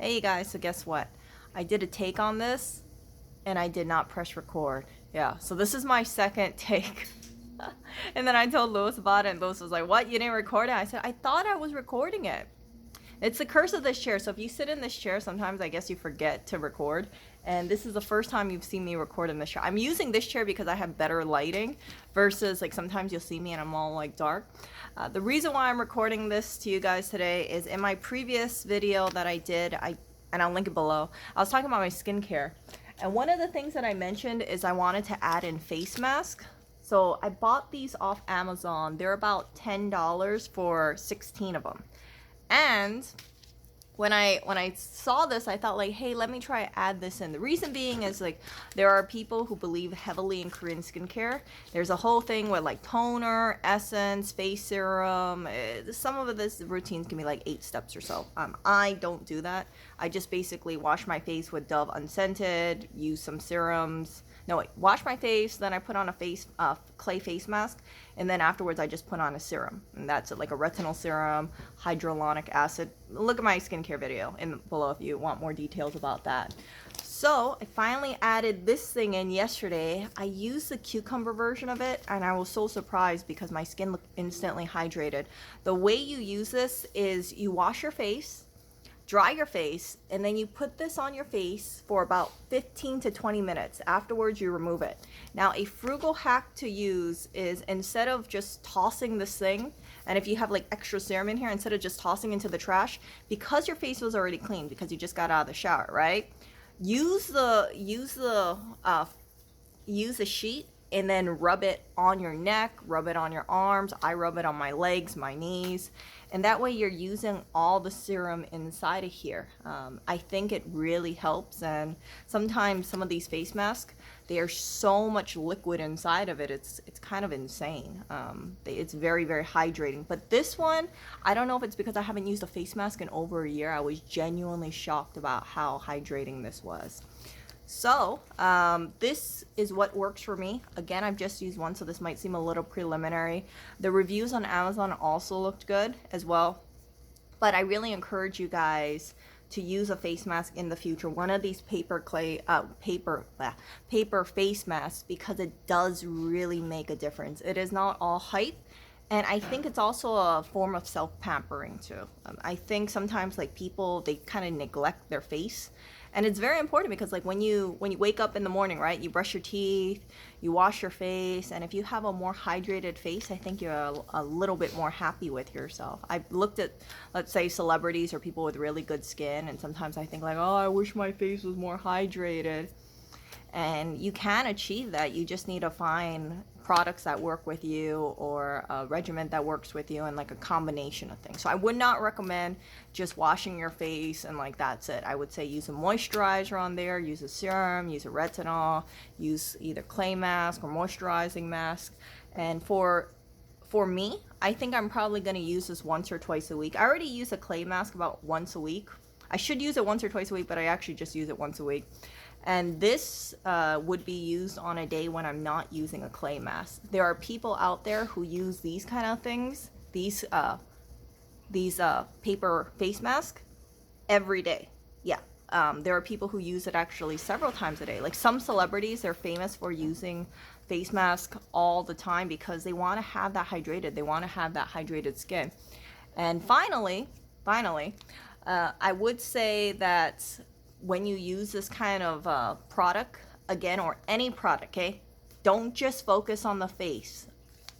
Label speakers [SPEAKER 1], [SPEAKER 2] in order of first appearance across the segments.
[SPEAKER 1] Hey you guys, so guess what? I did a take on this and I did not press record. Yeah, so this is my second take. And then I told Lewis about it and Lewis was like, what? You didn't record it? I said, I thought I was recording it. It's the curse of this chair. So if you sit in this chair, sometimes I guess you forget to record. And this is the first time you've seen me record in this chair. I'm using this chair because I have better lighting versus like sometimes you'll see me and I'm all like dark. The reason why I'm recording this to you guys today is in my previous video that I did, and I'll link it below, I was talking about my skincare. And one of the things that I mentioned is I wanted to add in face mask. So I bought these off Amazon. They're about $10 for 16 of them. And when I saw this, I thought like, hey, let me try to add this in. The reason being is like there are people who believe heavily in Korean skincare. There's a whole thing with like toner, essence, face serum. Some of this routines can be like 8 steps or so. I don't do that. I just basically wash my face with Dove unscented, use some serums. No, wait, wash my face, then I put on a clay face mask, and then afterwards I just put on a serum. And that's it, like a retinol serum, hyaluronic acid. Look at my skincare video below if you want more details about that. So I finally added this thing in yesterday. I used the cucumber version of it, and I was so surprised because my skin looked instantly hydrated. The way you use this is you wash your face, dry your face, and then you put this on your face for about 15 to 20 minutes. Afterwards, you remove it. Now, a frugal hack to use is instead of just tossing this thing, and if you have like extra serum in here, instead of just tossing into the trash, because your face was already clean, because you just got out of the shower, right? Use the sheet and then rub it on your neck, rub it on your arms. I rub it on my legs, my knees, and that way you're using all the serum inside of here. I think it really helps, and sometimes some of these face masks, there's so much liquid inside of it, it's kind of insane. It's very, very hydrating. But this one, I don't know if it's because I haven't used a face mask in over a year. I was genuinely shocked about how hydrating this was. So this is what works for me. Again, I've just used one, so this might seem a little preliminary. The reviews on Amazon also looked good as well, but I really encourage you guys to use a face mask in the future. One of these paper face masks, because it does really make a difference. It is not all hype. And I think it's also a form of self-pampering too. I think sometimes like people, they kind of neglect their face. And it's very important because like when you wake up in the morning, right, you brush your teeth, you wash your face, and if you have a more hydrated face, I think you're a little bit more happy with yourself. I've looked at, let's say, celebrities or people with really good skin, and sometimes I think like, oh, I wish my face was more hydrated. And you can achieve that. You just need to find products that work with you, or a regimen that works with you, and like a combination of things. So I would not recommend just washing your face and like that's it. I would say use a moisturizer on there, use a serum, use a retinol, use either clay mask or moisturizing mask. And for me, I think I'm probably going to use this once or twice a week. I already use a clay mask about once a week. I should use it once or twice a week, but I actually just use it once a week. And this would be used on a day when I'm not using a clay mask. There are people out there who use these kind of things, these paper face masks, every day. Yeah, there are people who use it actually several times a day. Like some celebrities, they're famous for using face masks all the time because they want to have that hydrated. They want to have that hydrated skin. And finally, I would say that when you use this kind of product, again, or any product, okay, don't just focus on the face.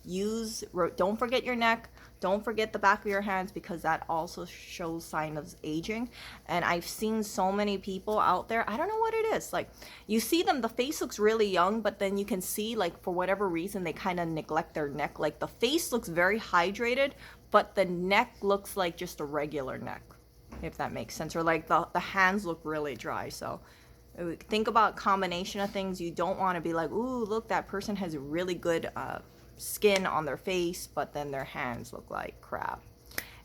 [SPEAKER 1] Don't forget your neck, don't forget the back of your hands, because that also shows signs of aging. And I've seen so many people out there, I don't know what it is, like you see them, the face looks really young, but then you can see like for whatever reason they kind of neglect their neck. Like the face looks very hydrated, but the neck looks like just a regular neck, if that makes sense. Or like the hands look really dry. So think about combination of things. You don't want to be like, ooh, look, that person has really good skin on their face, but then their hands look like crap.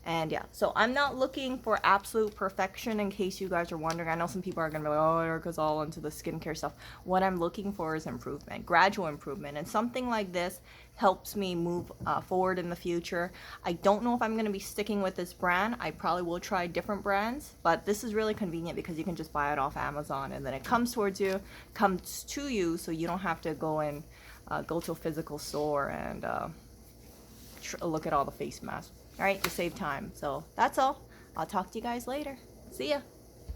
[SPEAKER 1] And yeah, so I'm not looking for absolute perfection, in case you guys are wondering. I know some people are gonna be like, oh, Erica's all into the skincare stuff. What I'm looking for is improvement, gradual improvement, and something like this helps me move forward in the future. I don't know if I'm gonna be sticking with this brand. I probably will try different brands, but this is really convenient because you can just buy it off Amazon, and then it comes towards you, comes to you, so you don't have to go and go to a physical store and look at all the face masks. All right, to save time. So that's all. I'll talk to you guys later. See ya.